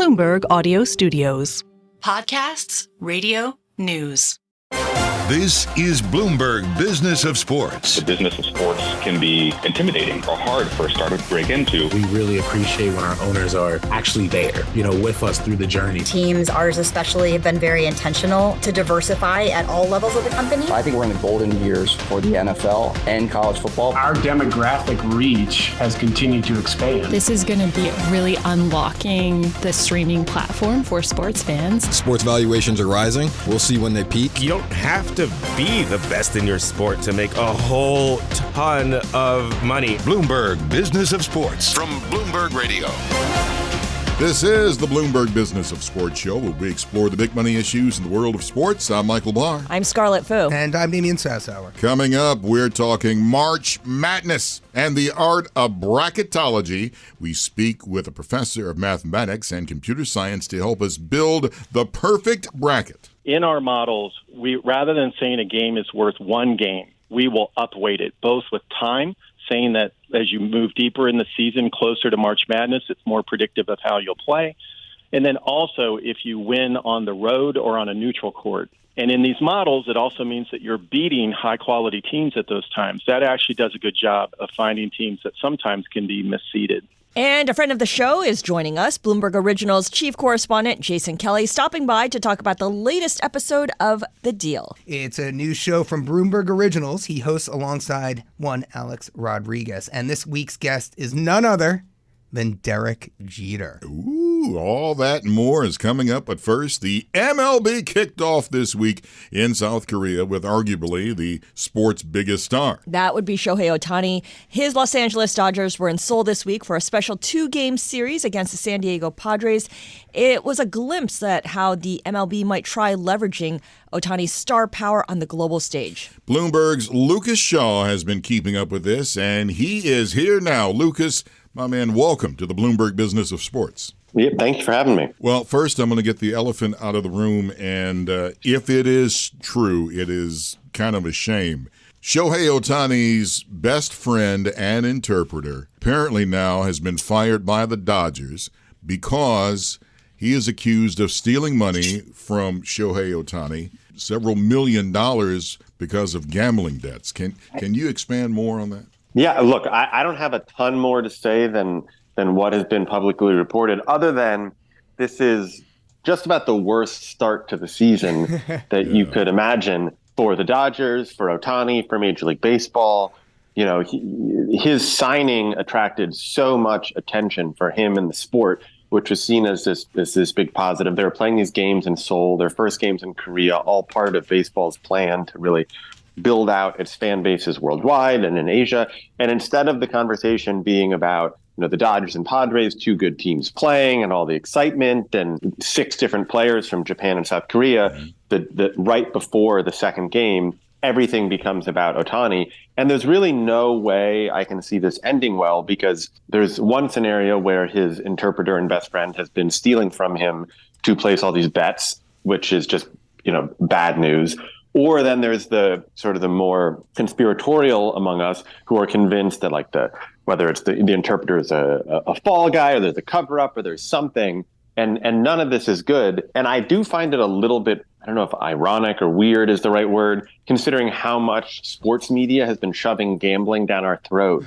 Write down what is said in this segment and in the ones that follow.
Bloomberg Audio Studios. Podcasts, radio, news. This is Bloomberg Business of Sports. The business of sports can be intimidating or hard for a startup to break into. We really appreciate when our owners are actually there, with us through the journey. Teams, ours especially, have been very intentional to diversify at all levels of the company. I think we're in the golden years for the NFL and college football. Our demographic reach has continued to expand. This is going to be really unlocking the streaming platform for sports fans. Sports valuations are rising. We'll see when they peak. You don't have to be the best in your sport to make a whole ton of money. Bloomberg Business of Sports from Bloomberg Radio. This is the Bloomberg Business of Sports show, where we explore the big money issues in the world of sports. I'm Michael Barr. I'm Scarlet. And I'm Damian Sassower. Coming up, we're talking March Madness and the art of bracketology. We speak with a professor of mathematics and computer science to help us build the perfect bracket. In our models, we rather than saying a game is worth one game, we will upweight it, both with time, saying that as you move deeper in the season, closer to March Madness, it's more predictive of how you'll play. And then also if you win on the road or on a neutral court. And in these models, it also means that you're beating high-quality teams at those times. That actually does a good job of finding teams that sometimes can be misseeded. And a friend of the show is joining us, Bloomberg Originals chief correspondent Jason Kelly, stopping by to talk about the latest episode of The Deal. It's a new show from Bloomberg Originals. He hosts alongside one Alex Rodriguez. And this week's guest is none other than Derek Jeter. Ooh, all that and more is coming up. But first, the MLB kicked off this week in South Korea with arguably the sport's biggest star. That would be Shohei Ohtani. His Los Angeles Dodgers were in Seoul this week for a special 2-game series against the San Diego Padres. It was a glimpse at how the MLB might try leveraging Ohtani's star power on the global stage. Bloomberg's Lucas Shaw has been keeping up with this, and he is here now. Lucas, my man, welcome to the Bloomberg Business of Sports. Yeah, thank you for having me. Well, first, I'm going to get the elephant out of the room, and if it is true, it is kind of a shame. Shohei Ohtani's best friend and interpreter apparently now has been fired by the Dodgers because he is accused of stealing money from Shohei Ohtani, several $1 million because of gambling debts. Can you expand more on that? Yeah, look, I don't have a ton more to say than what has been publicly reported, other than this is just about the worst start to the season that you could imagine for the Dodgers, for Ohtani, for Major League Baseball. His signing attracted so much attention for him in the sport, which was seen as this big positive. They were playing these games in Seoul, their first games in Korea, all part of baseball's plan to really build out its fan bases worldwide and in Asia. And instead of the conversation being about the Dodgers and Padres, 2 good teams playing and all the excitement and 6 different players from Japan and South Korea, that right before the second game, everything becomes about Ohtani. And there's really no way I can see this ending well, because there's one scenario where his interpreter and best friend has been stealing from him to place all these bets, which is just, bad news. Or then there's the sort of the more conspiratorial among us who are convinced that whether it's the interpreter is a fall guy, or there's a cover up, or there's something, and none of this is good. And I do find it a little bit, I don't know if ironic or weird is the right word, considering how much sports media has been shoving gambling down our throat.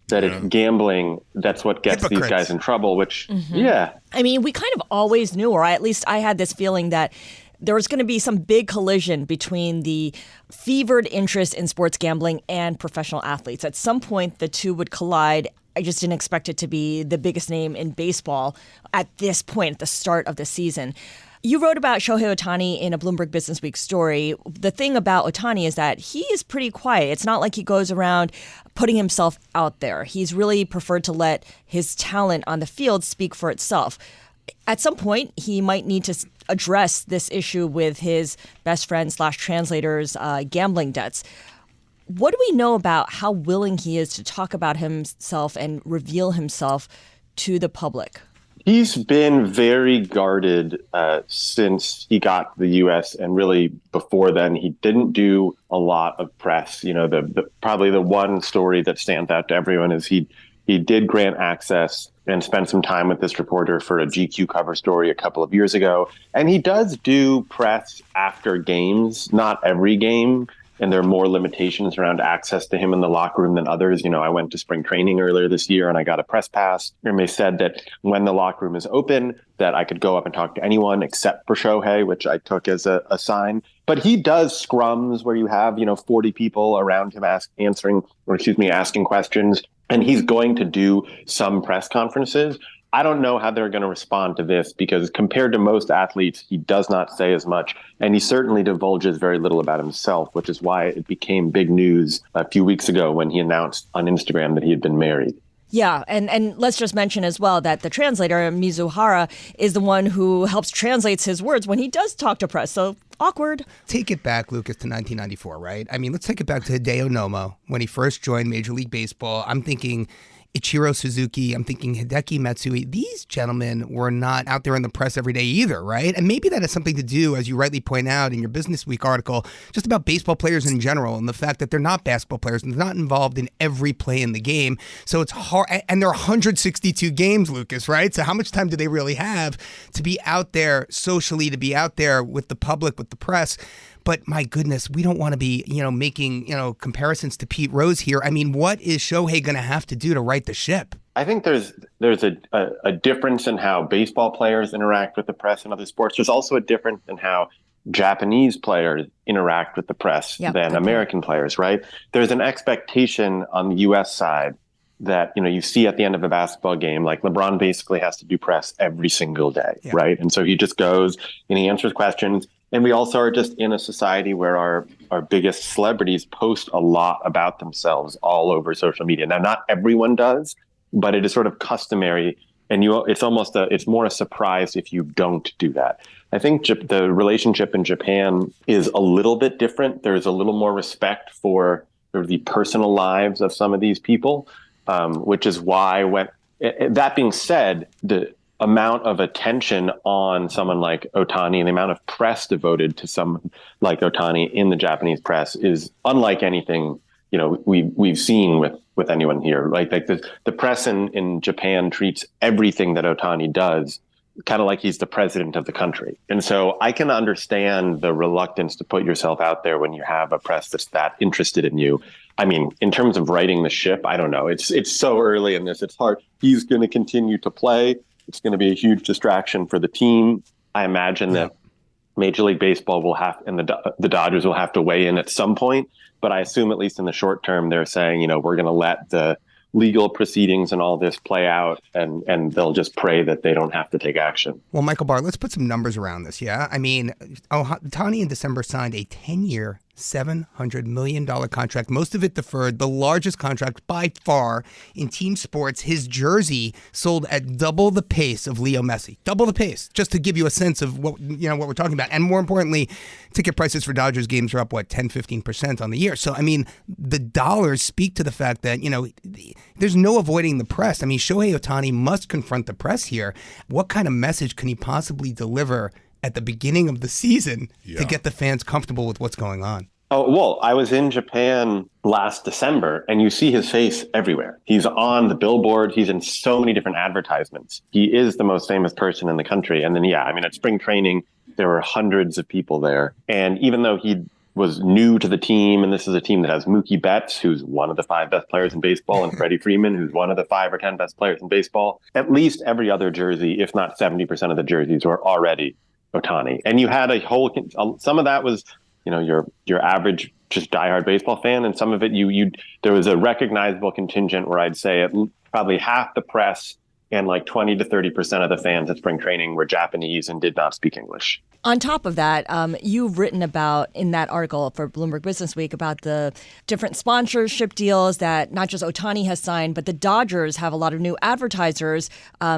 That it's gambling, that's what gets these guys in trouble, which, yeah. I mean, we kind of always knew, or at least I had this feeling that there was going to be some big collision between the fevered interest in sports gambling and professional athletes. At some point, the two would collide. I just didn't expect it to be the biggest name in baseball at this point, at the start of the season. You wrote about Shohei Ohtani in a Bloomberg Business Week story. The thing about Ohtani is that he is pretty quiet. It's not like he goes around putting himself out there. He's really preferred to let his talent on the field speak for itself. At some point, he might need to address this issue with his best friend / translator's gambling debts. What do we know about how willing he is to talk about himself and reveal himself to the public? He's been very guarded since he got the U.S. and really before then, he didn't do a lot of press. You know, probably the one story that stands out to everyone is he He did grant access and spend some time with this reporter for a GQ cover story a couple of years ago. And he does do press after games, not every game. And there are more limitations around access to him in the locker room than others. I went to spring training earlier this year and I got a press pass. And they said that when the locker room is open, that I could go up and talk to anyone except for Shohei, which I took as a sign. But he does scrums where you have, 40 people around him asking questions. And he's going to do some press conferences. I don't know how they're going to respond to this because compared to most athletes, he does not say as much. And he certainly divulges very little about himself, which is why it became big news a few weeks ago when he announced on Instagram that he had been married. Yeah, and let's just mention as well that the translator, Mizuhara, is the one who helps translates his words when he does talk to press. So awkward. Take it back, Lucas, to 1994, right? I mean, let's take it back to Hideo Nomo. When he first joined Major League Baseball, I'm thinking Ichiro Suzuki, I'm thinking Hideki Matsui. These gentlemen were not out there in the press every day either, right? And maybe that has something to do, as you rightly point out in your Business Week article, just about baseball players in general and the fact that they're not basketball players and they're not involved in every play in the game. So it's hard. And there are 162 games, Lucas, right? So how much time do they really have to be out there socially, to be out there with the public, with the press? But my goodness, we don't want to be, making, comparisons to Pete Rose here. I mean, what is Shohei going to have to do to right the ship? I think there's a difference in how baseball players interact with the press in other sports. There's also a difference in how Japanese players interact with the press than American players, right? There's an expectation on the U.S. side that, you see at the end of a basketball game, like LeBron basically has to do press every single day, right? And so he just goes and he answers questions. And we also are just in a society where our biggest celebrities post a lot about themselves all over social media. Now, not everyone does, but it is sort of customary. And it's more a surprise if you don't do that. I think the relationship in Japan is a little bit different. There's a little more respect for the personal lives of some of these people, which is why that being said, the amount of attention on someone like Ohtani and the amount of press devoted to someone like Ohtani in the Japanese press is unlike anything we've seen with anyone here. Like the press in Japan treats everything that Ohtani does kind of like he's the president of the country. And so I can understand the reluctance to put yourself out there when you have a press that's that interested in you. I mean, in terms of righting the ship, I don't know. It's so early in this. It's hard. He's going to continue to play. It's going to be a huge distraction for the team. I imagine that Major League Baseball will have, and the Dodgers will have to weigh in at some point. But I assume, at least in the short term, they're saying, we're going to let the legal proceedings and all this play out, and they'll just pray that they don't have to take action. Well, Michael Barr, let's put some numbers around this, yeah? I mean, Ohtani in December signed a 10-year, $700 million contract, most of it deferred, the largest contract by far in team sports. His jersey sold at double the pace of Leo Messi. Double the pace, just to give you a sense of what we're talking about. And more importantly, ticket prices for Dodgers games are up, 10, 15% on the year. So, I mean, the dollars speak to the fact that, there's no avoiding the press. I mean, Shohei Ohtani must confront the press here. What kind of message can he possibly deliver at the beginning of the season to get the fans comfortable with what's going on? Oh, well, I was in Japan last December, and you see his face everywhere. He's on the billboard. He's in so many different advertisements. He is the most famous person in the country. And then, at spring training, there were hundreds of people there. And even though he was new to the team, and this is a team that has Mookie Betts, who's one of the 5 best players in baseball, and Freddie Freeman, who's one of the 5 or 10 best players in baseball, at least every other jersey, if not 70% of the jerseys, were already Ohtani. And you had some of that was, your average just diehard baseball fan, and some of it there was a recognizable contingent where I'd say probably half the press and 20 to 30% of the fans at spring training were Japanese and did not speak English. On top of that, you've written about in that article for Bloomberg Business Week about the different sponsorship deals that not just Ohtani has signed, but the Dodgers have a lot of new advertisers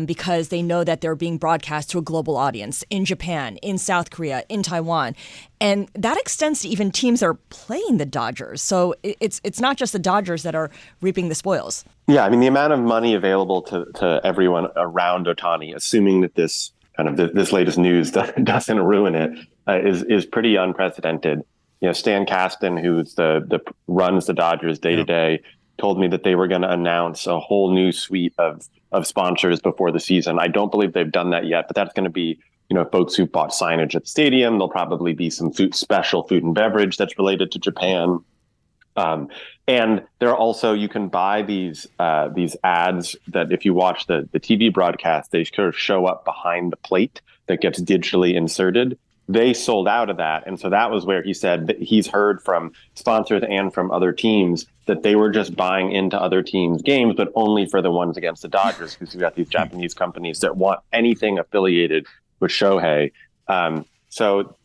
because they know that they're being broadcast to a global audience in Japan, in South Korea, in Taiwan. And that extends to even teams that are playing the Dodgers. So it's not just the Dodgers that are reaping the spoils. Yeah, I mean, the amount of money available to everyone around Ohtani, assuming that this latest news doesn't ruin it, is pretty unprecedented. Stan Kasten, who's runs the Dodgers day to day, told me that they were going to announce a whole new suite of sponsors before the season. I don't believe they've done that yet, but that's going to be, folks who bought signage at the stadium. There'll probably be some special food and beverage that's related to Japan. And there are also, you can buy these ads that if you watch the TV broadcast, they sort of show up behind the plate that gets digitally inserted. They sold out of that. And so that was where he said that he's heard from sponsors and from other teams that they were just buying into other teams' games, but only for the ones against the Dodgers, because you've got these Japanese companies that want anything affiliated with Shohei. So,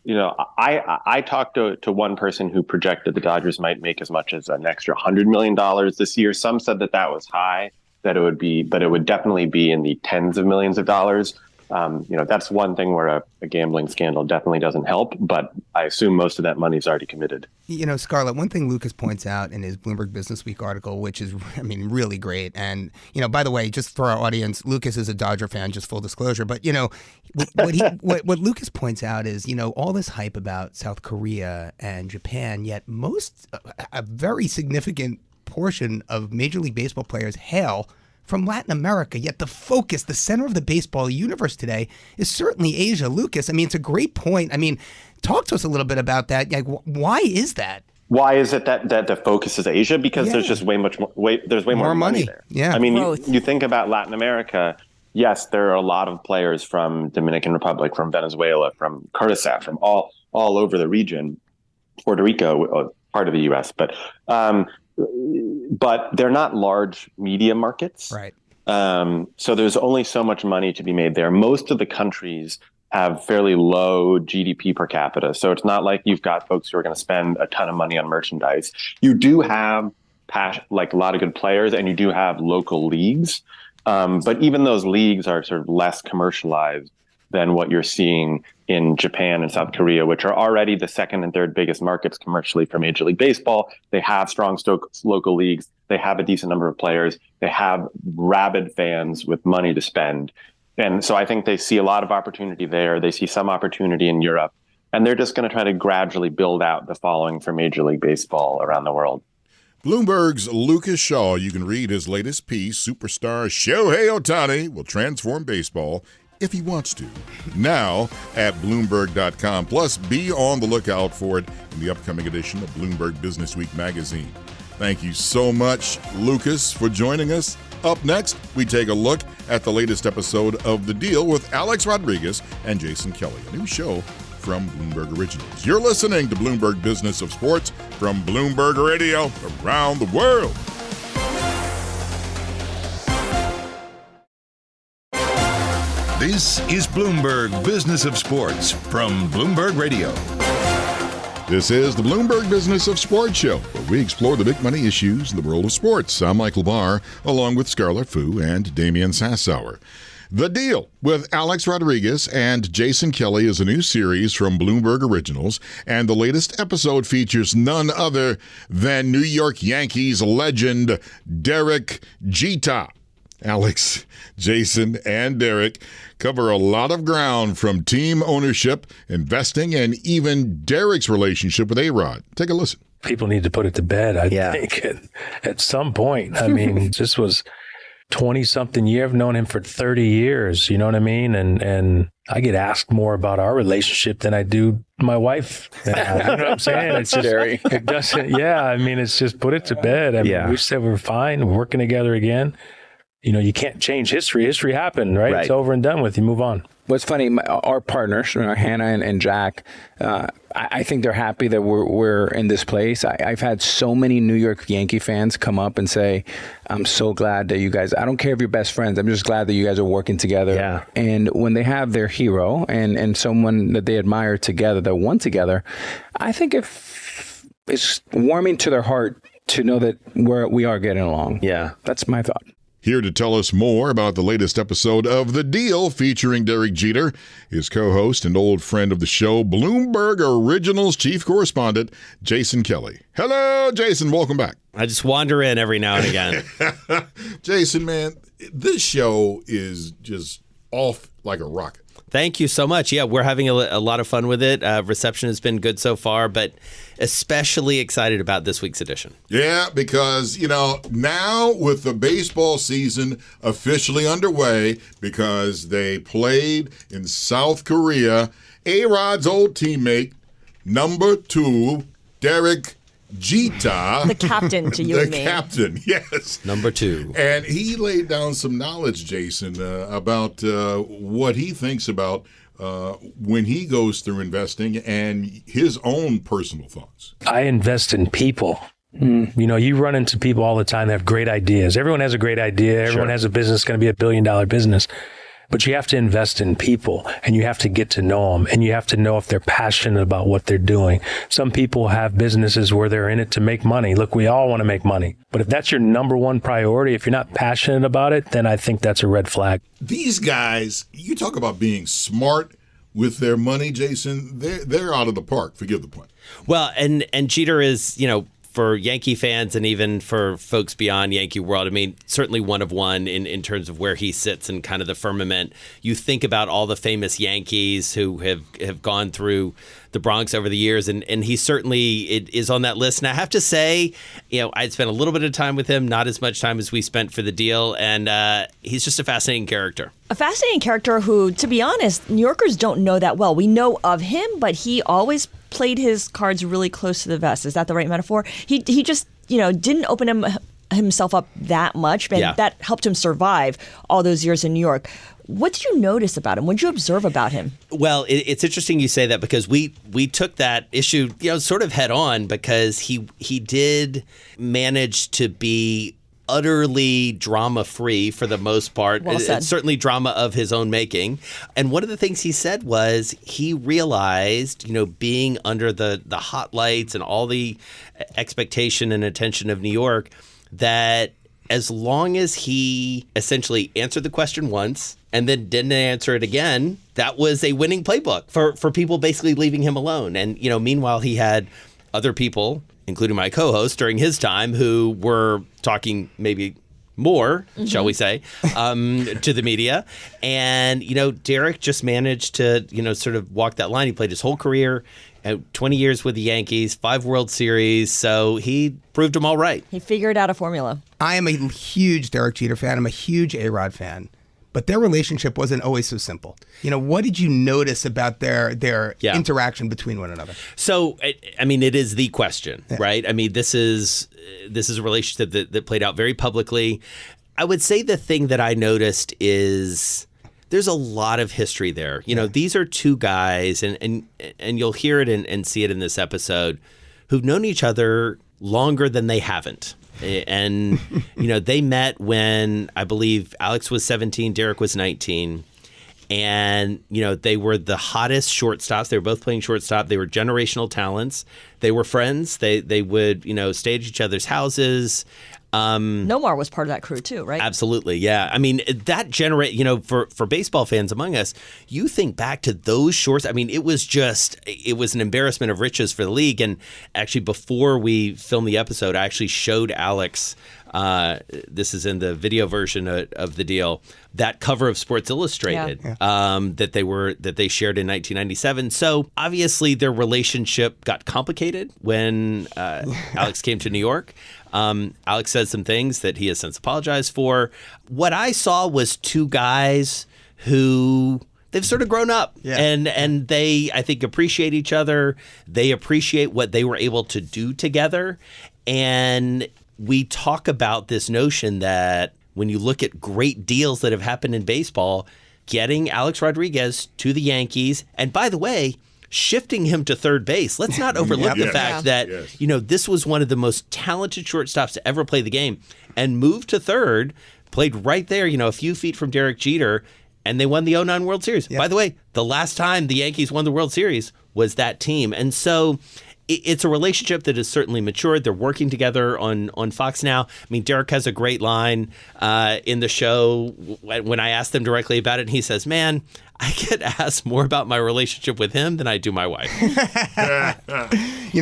I talked to one person who projected the Dodgers might make as much as an extra $100 million this year. Some said that was high, but it would definitely be in the tens of millions of dollars. That's one thing where a gambling scandal definitely doesn't help, but I assume most of that money is already committed. Scarlett, one thing Lucas points out in his Bloomberg Business Week article, which is, really great. And, by the way, just for our audience, Lucas is a Dodger fan, just full disclosure. But, what Lucas points out is, all this hype about South Korea and Japan, yet a very significant portion of Major League Baseball players hail from Latin America, yet the focus, the center of the baseball universe today is certainly Asia. Lucas, it's a great point. Talk to us a little bit about that. Like, why is that? Why is it that the focus is Asia? Because there's just way more money there. Yeah. You think about Latin America. Yes, there are a lot of players from Dominican Republic, from Venezuela, from Kyrgyzstan, from all over the region, Puerto Rico, part of the U.S., but they're not large media markets. Right. So there's only so much money to be made there. Most of the countries have fairly low GDP per capita. So it's not like you've got folks who are going to spend a ton of money on merchandise. You do have a lot of good players, and you do have local leagues. But even those leagues are sort of less commercialized than what you're seeing in Japan and South Korea, which are already the second and third biggest markets commercially for Major League Baseball. They have strong local leagues. They have a decent number of players. They have rabid fans with money to spend. And so I think they see a lot of opportunity there. They see some opportunity in Europe. And they're just going to try to gradually build out the following for Major League Baseball around the world. Bloomberg's Lucas Shaw, you can read his latest piece, Superstar Shohei Ohtani will transform baseball if he wants to. Now at Bloomberg.com. Plus, be on the lookout for it in the upcoming edition of Bloomberg Business Week magazine. Thank you so much, Lucas, for joining us. Up next, we take a look at the latest episode of The Deal with Alex Rodriguez and Jason Kelly, a new show from Bloomberg Originals. You're listening to Bloomberg Business of Sports from Bloomberg Radio around the world. This is Bloomberg Business of Sports from Bloomberg Radio. This is the Bloomberg Business of Sports show, where we explore the big money issues in the world of sports. I'm Michael Barr, along with Scarlet and Damian Sassower. The Deal with Alex Rodriguez and Jason Kelly is a new series from Bloomberg Originals, and the latest episode features none other than New York Yankees legend Derek Jeter. Alex, Jason, and Derek cover a lot of ground, from team ownership, investing, and even Derek's relationship with A-Rod. Take a listen. People need to put it to bed, I think, at some point. This was 20-something years. I've known him for 30 years, you know what I mean? And I get asked more about our relationship than I do my wife. You know what I'm saying? It's just, it doesn't, it's just put it to bed. We said we're fine, we're working together again. You can't change history. History happened, right? It's over and done with. You move on. What's funny, our partners, Hannah and Jack, I think they're happy that we're in this place. I've had so many New York Yankee fans come up and say, I'm so glad that you guys, I don't care if you're best friends, I'm just glad that you guys are working together. Yeah. And when they have their hero and someone that they admire together, that won together, I think it's warming to their heart to know that we are getting along. Yeah. That's my thought. Here to tell us more about the latest episode of The Deal featuring Derek Jeter, his co-host and old friend of the show, Bloomberg Originals chief correspondent, Jason Kelly. Hello, Jason. Welcome back. I just wander in every now and again. Jason, man, this show is just off like a rocket. Thank you so much. Yeah, we're having a lot of fun with it. Reception has been good so far, but especially excited about this week's edition. Yeah, because, now with the baseball season officially underway, because they played in South Korea, A-Rod's old teammate, number 2, Derek Jeter. The captain to you and me. The captain, yes. Number 2. And he laid down some knowledge, Jason, about what he thinks about when he goes through investing and his own personal thoughts. I invest in people. You run into people all the time that have great ideas. Everyone has a great idea. Everyone has a business, going to be a billion-dollar business. But you have to invest in people, and you have to get to know them, and you have to know if they're passionate about what they're doing. Some people have businesses where they're in it to make money. Look, we all want to make money. But if that's your number one priority, if you're not passionate about it, then I think that's a red flag. These guys, you talk about being smart with their money, Jason, they're out of the park. Forgive the pun. Well, and Jeter is, for Yankee fans and even for folks beyond Yankee world, I mean, certainly one of one in terms of where he sits in kind of the firmament. You think about all the famous Yankees who have gone through the Bronx over the years, and he certainly is on that list. And I have to say, I'd spent a little bit of time with him, not as much time as we spent for the deal, and he's just a fascinating character. A fascinating character who, to be honest, New Yorkers don't know that well. We know of him, but he always played his cards really close to the vest. Is that the right metaphor? He just, didn't open himself up that much, and that helped him survive all those years in New York. What did you notice about him? What did you observe about him? Well, it's interesting you say that, because we took that issue, sort of head on, because he did manage to be utterly drama-free for the most part. Well said. It's certainly drama of his own making. And one of the things he said was he realized, being under the hot lights and all the expectation and attention of New York, that as long as he essentially answered the question once and then didn't answer it again, that was a winning playbook for people basically leaving him alone. And, meanwhile, he had other people, including my co-host during his time, who were talking maybe more, shall we say, to the media. And, Derek just managed to, sort of walk that line. He played his whole career, 20 years with the Yankees, 5 World Series. So he proved them all right. He figured out a formula. I am a huge Derek Jeter fan. I'm a huge A-Rod fan. But their relationship wasn't always so simple. What did you notice about their interaction between one another? So, I mean, it is the question, right? I mean, this is a relationship that played out very publicly. I would say the thing that I noticed is there's a lot of history there. These are two guys, and you'll hear it and see it in this episode, who've known each other longer than they haven't. And, they met when I believe Alex was 17, Derek was 19. And, they were the hottest shortstops. They were both playing shortstop. They were generational talents. They were friends. They would, stay at each other's houses. Nomar was part of that crew too, right? Absolutely, yeah. I mean, that for baseball fans among us, you think back to those shorts. I mean, it was an embarrassment of riches for the league. And actually, before we filmed the episode, I actually showed Alex, this is in the video version of the deal, that cover of Sports Illustrated that they shared in 1997. So obviously their relationship got complicated when Alex came to New York. Alex said some things that he has since apologized for. What I saw was two guys who they've sort of grown up and they, I think, appreciate each other. They appreciate what they were able to do together. And we talk about this notion that when you look at great deals that have happened in baseball, getting Alex Rodriguez to the Yankees, and by the way, shifting him to third base. Let's not overlook the fact that, this was one of the most talented shortstops to ever play the game, and moved to third, played right there, a few feet from Derek Jeter, and they won the 2009 World Series. By the way, the last time the Yankees won the World Series was that team. And so it's a relationship that has certainly matured. They're working together on Fox now. I mean, Derek has a great line in the show when I asked them directly about it, and he says, "Man, I get asked more about my relationship with him than I do my wife."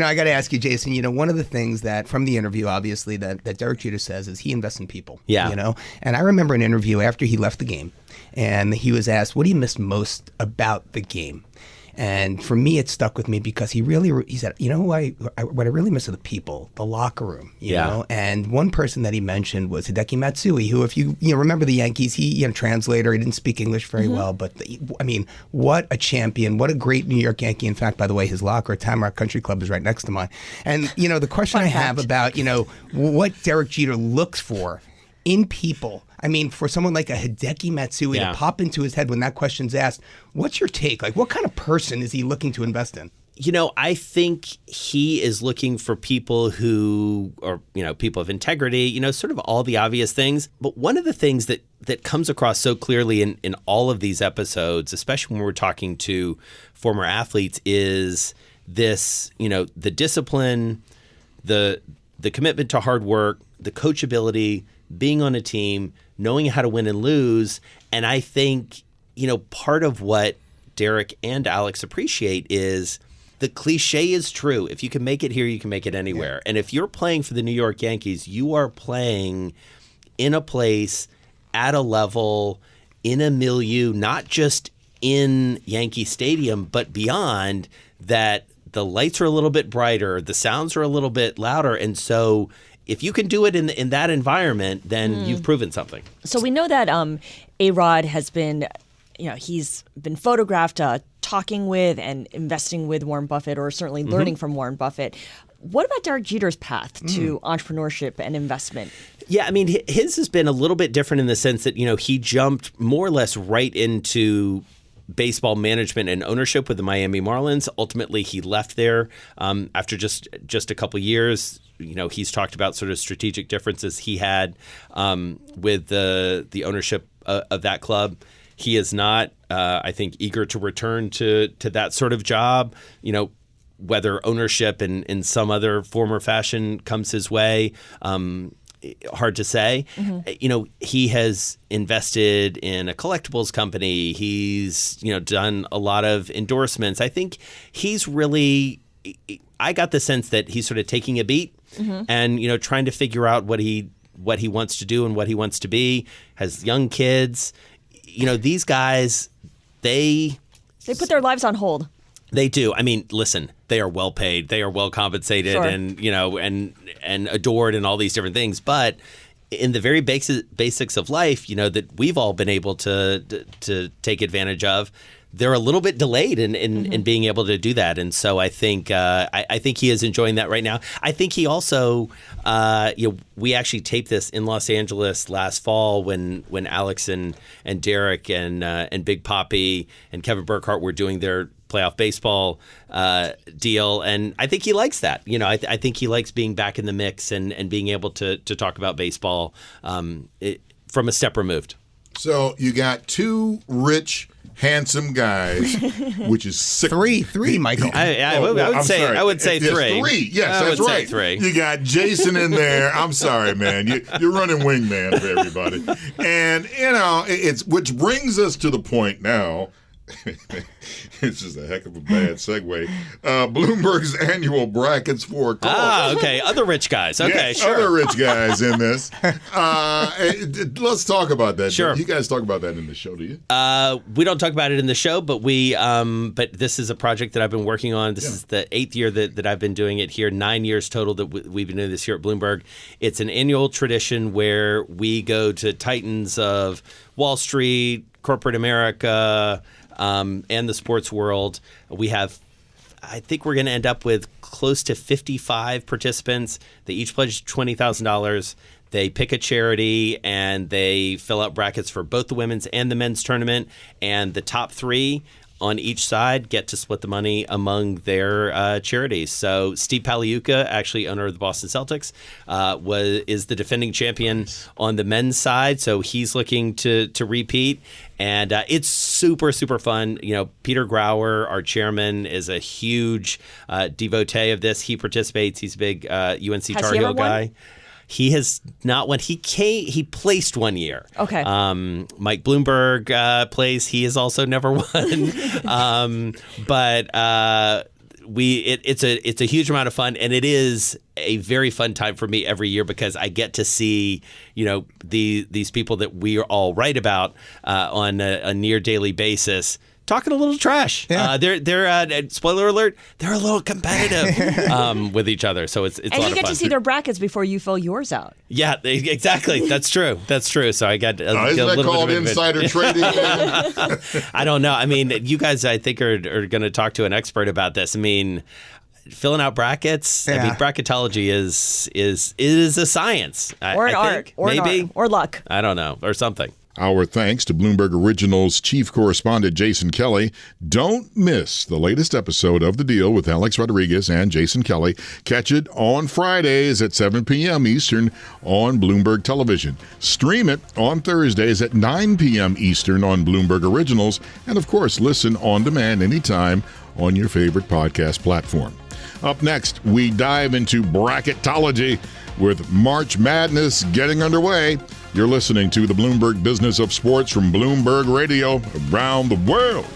I got to ask you, Jason, one of the things that from the interview, obviously, that Derek Jeter says is he invests in people. Yeah. And I remember an interview after he left the game, and he was asked, what do you miss most about the game? And for me, it stuck with me because he said, what I really miss are the people, the locker room, you know? And one person that he mentioned was Hideki Matsui, who, if you remember the Yankees, he, translator, he didn't speak English very well, but what a champion, what a great New York Yankee. In fact, by the way, his locker at Tamarack Country Club is right next to mine. And, the question I have about, what Derek Jeter looks for in people. I mean, for someone like a Hideki Matsui to pop into his head when that question's asked, what's your take? Like, what kind of person is he looking to invest in? I think he is looking for people who are, people of integrity, sort of all the obvious things. But one of the things that comes across so clearly in all of these episodes, especially when we're talking to former athletes, is this, the discipline, the commitment to hard work, the coachability, being on a team, knowing how to win and lose. And I think, part of what Derek and Alex appreciate is the cliche is true. If you can make it here, you can make it anywhere. Yeah. And if you're playing for the New York Yankees, you are playing in a place, at a level, in a milieu, not just in Yankee Stadium, but beyond that. The lights are a little bit brighter, the sounds are a little bit louder. And so if you can do it in that environment, then you've proven something. So we know that A-Rod has been, he's been photographed talking with and investing with Warren Buffett, or certainly learning from Warren Buffett. What about Derek Jeter's path to entrepreneurship and investment? Yeah, I mean, his has been a little bit different in the sense that, he jumped more or less right into baseball management and ownership with the Miami Marlins. Ultimately, he left there after just a couple years. He's talked about sort of strategic differences he had with the ownership of that club. He is not, I think, eager to return to that sort of job. Whether ownership in some other form or fashion comes his way, hard to say. He has invested in a collectibles company. He's, done a lot of endorsements. I think he's really, I got the sense that he's sort of taking a beat and, trying to figure out what he wants to do and what he wants to be. Has young kids. These guys, they put their lives on hold. They do. I mean, listen, they are well paid. They are well compensated and, and adored and all these different things. But in the very basics of life, that we've all been able to take advantage of, they're a little bit delayed in being able to do that. And so I think I think he is enjoying that right now. I think he also, we actually taped this in Los Angeles last fall when Alex and Derek and Big Papi and Kevin Burkhardt were doing their playoff baseball deal. And I think he likes that. I think he likes being back in the mix and being able to talk about baseball from a step removed. So you got two rich, handsome guys, which is six. Three, Michael. I would say three. Three. Yes, that's right. Three. You got Jason in there. I'm sorry, man. You're running wingman for everybody. And, it's which brings us to the point now. It's just a heck of a bad segue. Bloomberg's annual brackets for golf. Okay. Other rich guys. Okay, yes, sure. Other rich guys in this. Let's talk about that. Sure. You guys talk about that in the show, do you? We don't talk about it in the show, but but this is a project that I've been working on. This is the 8th year that I've been doing it here. 9 years total that we've been doing this here at Bloomberg. It's an annual tradition where we go to titans of Wall Street, corporate America, and the sports world. I think we're going to end up with close to 55 participants. They each pledge $20,000. They pick a charity and they fill out brackets for both the women's and the men's tournament. And the top three on each side get to split the money among their charities. So Steve Paliuka, actually owner of the Boston Celtics, is the defending champion on the men's side. So he's looking to repeat. And it's super, super fun. Peter Grauer, our chairman, is a huge devotee of this. He participates. He's a big UNC Tar Heel guy. He has not won. He placed one year. Okay. Mike Bloomberg plays. He has also never won. But it's a huge amount of fun, and it is a very fun time for me every year because I get to see these people that we all write about on a near daily basis talking a little trash. Yeah. They're spoiler alert, they're a little competitive with each other. So it's a lot of fun. And you get to see their brackets before you fill yours out. Yeah, exactly. That's true. So I got isn't that called insider trading? I don't know. I mean, you guys, I think, are going to talk to an expert about this. I mean, filling out brackets. Yeah. I mean, bracketology is a science. Or an art. Or maybe. An art. Or luck. I don't know. Or something. Our thanks to Bloomberg Originals chief correspondent Jason Kelly. Don't miss the latest episode of The Deal with Alex Rodriguez and Jason Kelly. Catch it on Fridays at 7 p.m. Eastern on Bloomberg Television. Stream it on Thursdays at 9 p.m. Eastern on Bloomberg Originals. And, of course, listen on demand anytime on your favorite podcast platform. Up next, we dive into bracketology with March Madness getting underway. You're listening to the Bloomberg Business of Sports from Bloomberg Radio around the world.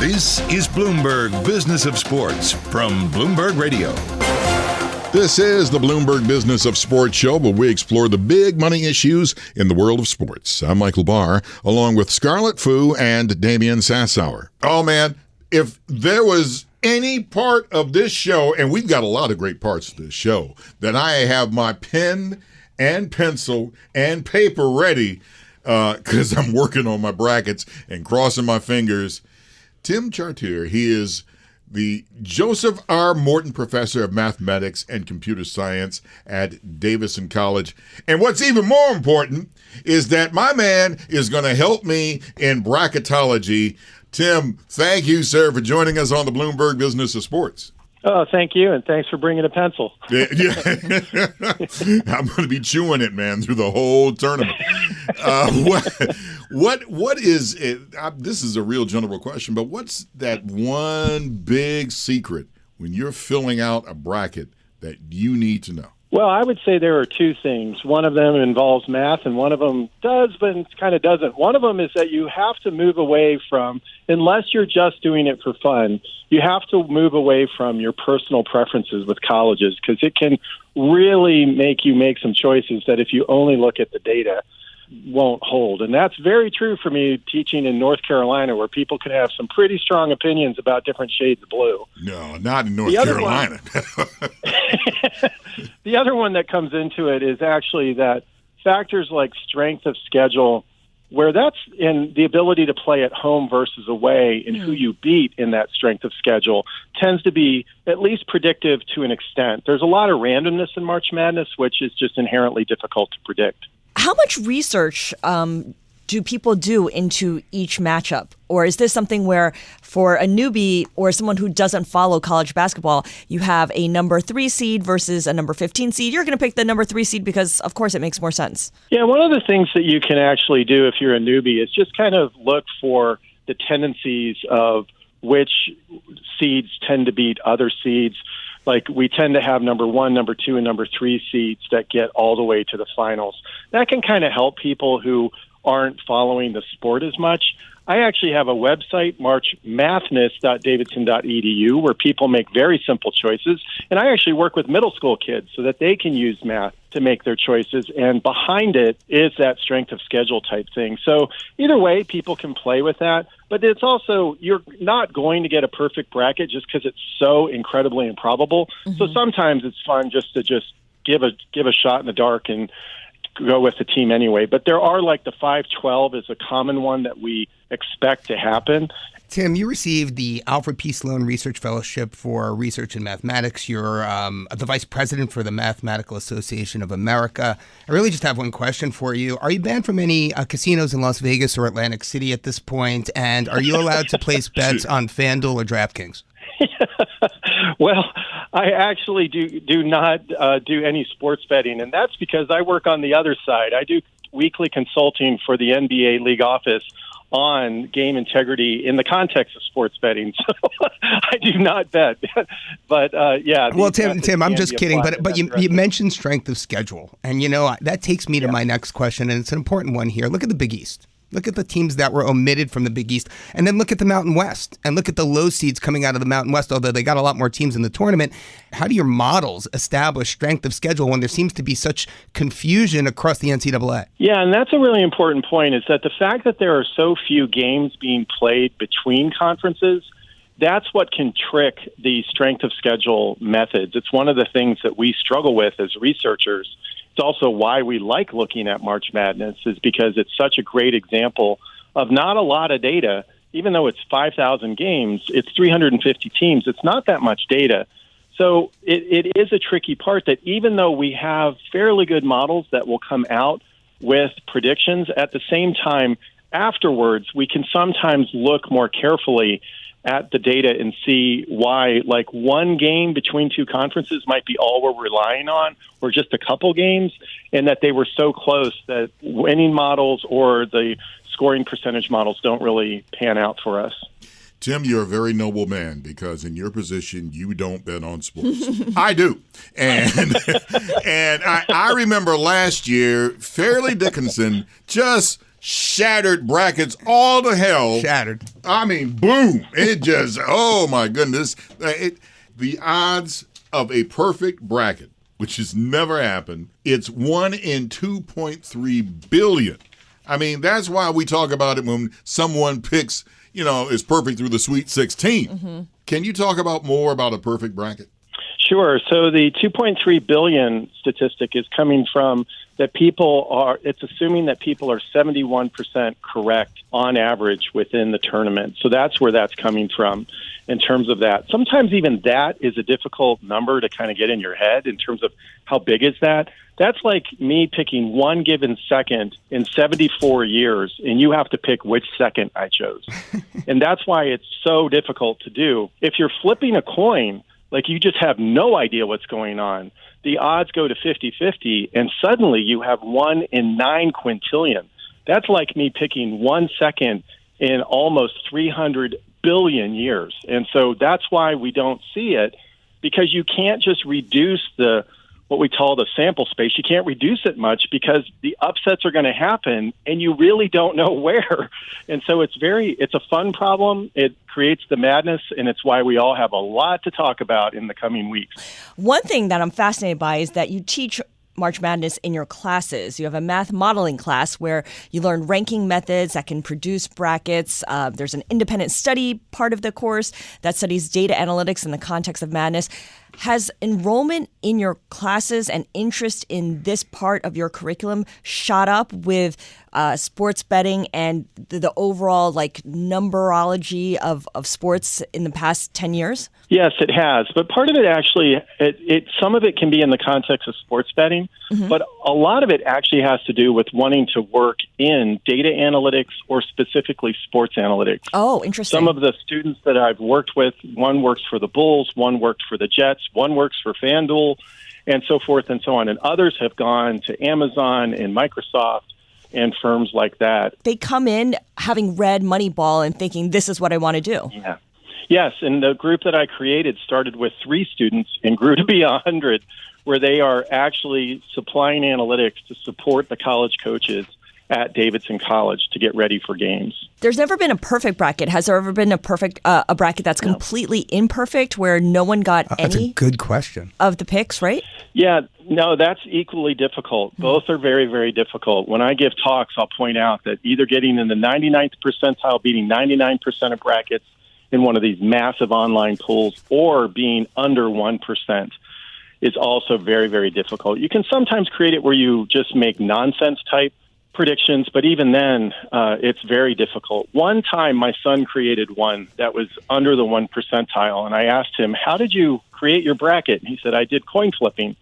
This is Bloomberg Business of Sports from Bloomberg Radio. This is the Bloomberg Business of Sports show, where we explore the big money issues in the world of sports. I'm Michael Barr, along with Scarlet and Damian Sassower. Oh, man, if there was any part of this show, and we've got a lot of great parts of this show, that I have my pen and pencil and paper ready because I'm working on my brackets and crossing my fingers. Tim Chartier, he is the Joseph R. Morton Professor of Mathematics and Computer Science at Davidson College. And what's even more important is that my man is going to help me in bracketology. Tim, thank you, sir, for joining us on the Bloomberg Business of Sports. Oh, thank you, and thanks for bringing a pencil. Yeah. I'm going to be chewing it, man, through the whole tournament. What is it? This is a real general question, but what's that one big secret when you're filling out a bracket that you need to know? Well, I would say there are two things. One of them involves math, and one of them does, but it kind of doesn't. One of them is that you have to move away from, unless you're just doing it for fun, you have to move away from your personal preferences with colleges, because it can really make you make some choices that if you only look at the data, won't hold. And that's very true for me teaching in North Carolina, where people can have some pretty strong opinions about different shades of blue. No, not in North Carolina. The other one that comes into it is actually that factors like strength of schedule, where that's in the ability to play at home versus away and who you beat in that strength of schedule, tends to be at least predictive to an extent. There's a lot of randomness in March Madness, which is just inherently difficult to predict. How much research do people do into each matchup? Or is this something where for a newbie or someone who doesn't follow college basketball, you have a number 3 seed versus a number 15 seed? You're going to pick the number 3 seed because, of course, it makes more sense. Yeah, one of the things that you can actually do if you're a newbie is just kind of look for the tendencies of which seeds tend to beat other seeds. Like, we tend to have number 1, number 2, and number 3 seeds that get all the way to the finals. That can kind of help people who aren't following the sport as much. I actually have a website, marchmathness.davidson.edu, where people make very simple choices. And I actually work with middle school kids so that they can use math to make their choices. And behind it is that strength of schedule type thing. So either way, people can play with that. But it's also, you're not going to get a perfect bracket just because it's so incredibly improbable. Mm-hmm. So sometimes it's fun just to give a shot in the dark and go with the team anyway. But there are, like, the 5-12 is a common one that we expect to happen. Tim, you received the Alfred P. Sloan Research Fellowship for Research in Mathematics. You're the vice president for the Mathematical Association of America. I really just have one question for you. Are you banned from any casinos in Las Vegas or Atlantic City at this point? And are you allowed to place bets on FanDuel or DraftKings? Well, I actually do not do any sports betting, and that's because I work on the other side. I do weekly consulting for the NBA league office on game integrity in the context of sports betting. So I do not bet. But yeah. Well, Tim, I'm just kidding. But you mentioned strength of schedule. And, that takes me to my next question. And it's an important one here. Look at the Big East. Look at the teams that were omitted from the Big East. And then look at the Mountain West. And look at the low seeds coming out of the Mountain West, although they got a lot more teams in the tournament. How do your models establish strength of schedule when there seems to be such confusion across the NCAA? Yeah, and that's a really important point, is that the fact that there are so few games being played between conferences, that's what can trick the strength of schedule methods. It's one of the things that we struggle with as researchers. It's also why we like looking at March Madness, is because it's such a great example of not a lot of data. Even though it's 5,000 games, it's 350 teams. It's not that much data. So it is a tricky part that even though we have fairly good models that will come out with predictions, at the same time, afterwards, we can sometimes look more carefully at the data and see why, like, one game between two conferences might be all we're relying on, or just a couple games, and that they were so close that winning models or the scoring percentage models don't really pan out for us. Tim, you're a very noble man, because in your position, you don't bet on sports. I do. And I remember last year, Fairleigh Dickinson just shattered brackets all to hell. Shattered. I mean, boom. It just, oh my goodness. The odds of a perfect bracket, which has never happened, it's 1 in 2.3 billion. I mean, that's why we talk about it when someone picks, is perfect through the Sweet 16. Mm-hmm. Can you talk about more about a perfect bracket? Sure. So the 2.3 billion statistic is coming from that it's assuming that people are 71% correct on average within the tournament. So that's where that's coming from in terms of that. Sometimes even that is a difficult number to kind of get in your head in terms of how big is that. That's like me picking one given second in 74 years, and you have to pick which second I chose. And that's why it's so difficult to do. If you're flipping a coin, like you just have no idea what's going on, the odds go to 50-50, and suddenly you have 1 in 9 quintillion. That's like me picking 1 second in almost 300 billion years. And so that's why we don't see it, because you can't just reduce what we call the sample space. You can't reduce it much because the upsets are going to happen and you really don't know where. And so it's a fun problem. It creates the madness, and it's why we all have a lot to talk about in the coming weeks. One thing that I'm fascinated by is that you teach March Madness in your classes. You have a math modeling class where you learn ranking methods that can produce brackets. There's an independent study part of the course that studies data analytics in the context of madness. Has enrollment in your classes and interest in this part of your curriculum shot up with sports betting and the overall numberology of sports in the past 10 years? Yes, it has. But part of it actually, some of it can be in the context of sports betting, mm-hmm. but a lot of it actually has to do with wanting to work in data analytics or specifically sports analytics. Oh, interesting. Some of the students that I've worked with, one works for the Bulls, one worked for the Jets, one works for FanDuel, and so forth and so on. And others have gone to Amazon and Microsoft and firms like that. They come in having read Moneyball and thinking, this is what I want to do. Yeah. Yes, and the group that I created started with 3 students and grew to be 100, where they are actually supplying analytics to support the college coaches at Davidson College to get ready for games. There's never been a perfect bracket. Has there ever been a bracket that's completely imperfect where no one got that's any a good question. Of the picks, right? Yeah, no, that's equally difficult. Both are very, very difficult. When I give talks, I'll point out that either getting in the 99th percentile, beating 99% of brackets in one of these massive online pools, or being under 1% is also very, very difficult. You can sometimes create it where you just make nonsense type predictions, but even then, it's very difficult. One time, my son created one that was under the 1 percentile, and I asked him, how did you create your bracket? And he said, I did coin flipping.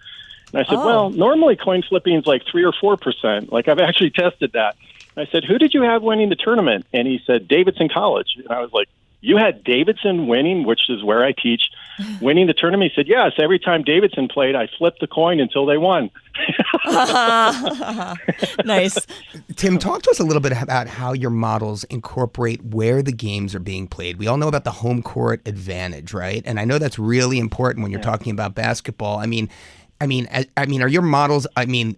And I said, well, normally coin flipping is like 3 or 4%. Like, I've actually tested that. And I said, who did you have winning the tournament? And he said, Davidson College. And I was like, you had Davidson winning, which is where I teach, winning the tournament? He said, yes, every time Davidson played, I flipped the coin until they won. Nice. Tim, talk to us a little bit about how your models incorporate where the games are being played. We all know about the home court advantage, right? And I know that's really important when you're talking about basketball. I mean, are your models,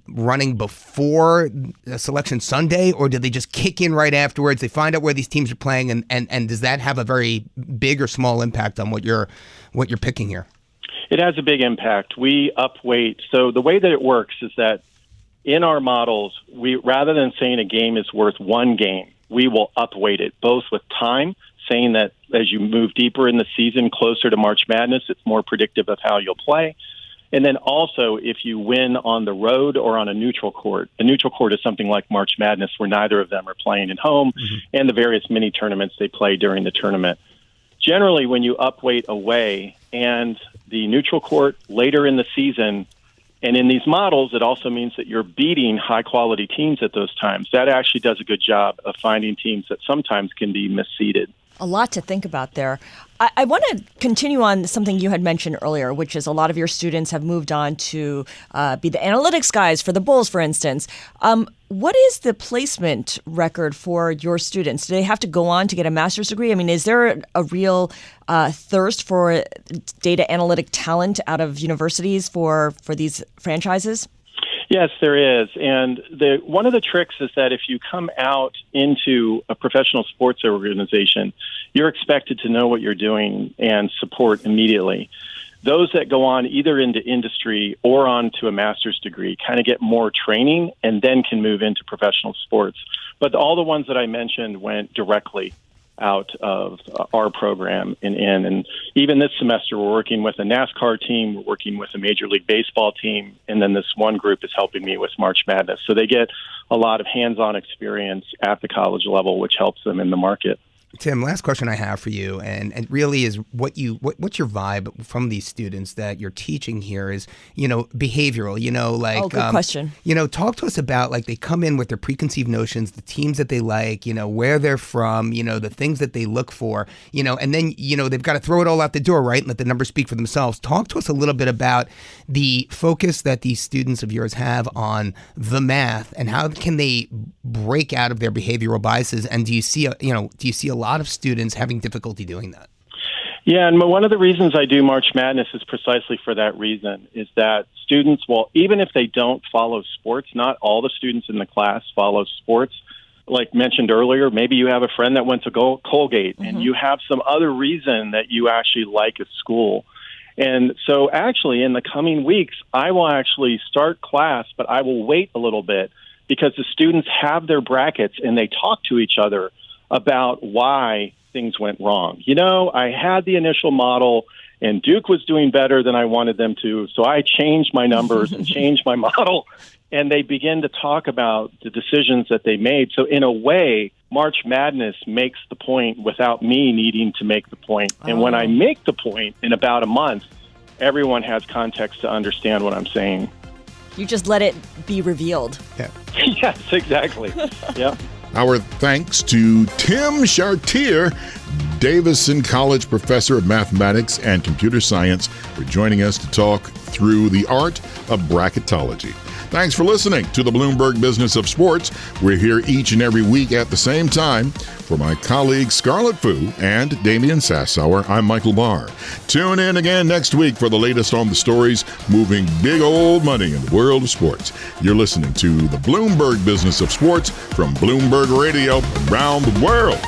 running before Selection Sunday, or do they just kick in right afterwards? They find out where these teams are playing, and does that have a very big or small impact on what you're picking here? It has a big impact. We upweight. So the way that it works is that in our models, we rather than saying a game is worth one game, we will upweight it, both with time, saying that as you move deeper in the season, closer to March Madness, it's more predictive of how you'll play. And then also, if you win on the road or on a neutral court is something like March Madness, where neither of them are playing at home, and the various mini tournaments they play during the tournament. Generally, when you upweight away and the neutral court later in the season, and in these models, it also means that you're beating high-quality teams at those times. That actually does a good job of finding teams that sometimes can be misseeded. A lot to think about there. I want to continue on something you had mentioned earlier, which is a lot of your students have moved on to be the analytics guys for the Bulls, for instance. What is the placement record for your students? Do they have to go on to get a master's degree? I mean, is there a real thirst for data analytic talent out of universities for these franchises? Yes, there is. And one of the tricks is that if you come out into a professional sports organization, you're expected to know what you're doing and support immediately. Those that go on either into industry or on to a master's degree kind of get more training and then can move into professional sports. But all the ones that I mentioned went directly out of our program and in. And even this semester, we're working with a NASCAR team, we're working with a Major League Baseball team, and then this one group is helping me with March Madness. So they get a lot of hands-on experience at the college level, which helps them in the market. Tim, last question I have for you, and really is what's your vibe from these students that you're teaching here is, behavioral, good question. Talk to us about, like, they come in with their preconceived notions, the teams that they like, where they're from, the things that they look for, and then, they've got to throw it all out the door, right? And let the numbers speak for themselves. Talk to us a little bit about the focus that these students of yours have on the math and how can they break out of their behavioral biases, and do you see a lot of students having difficulty doing that? Yeah, and one of the reasons I do March Madness is precisely for that reason, is that students, even if they don't follow sports, not all the students in the class follow sports. Like mentioned earlier, maybe you have a friend that went to Colgate, and you have some other reason that you actually like a school. And so actually in the coming weeks, I will actually start class, but I will wait a little bit because the students have their brackets and they talk to each other about why things went wrong. I had the initial model and Duke was doing better than I wanted them to, so I changed my numbers and changed my model, and they begin to talk about the decisions that they made. So in a way, March Madness makes the point without me needing to make the point. And when I make the point in about a month, everyone has context to understand what I'm saying. You just let it be revealed. Yeah. Yes, exactly. Yeah. Our thanks to Tim Chartier, Davidson College professor of mathematics and computer science, for joining us to talk through the art of bracketology. Thanks for listening to the Bloomberg Business of Sports. We're here each and every week at the same time. For my colleagues Scarlet and Damian Sassower, I'm Michael Barr. Tune in again next week for the latest on the stories moving big old money in the world of sports. You're listening to the Bloomberg Business of Sports from Bloomberg Radio around the world.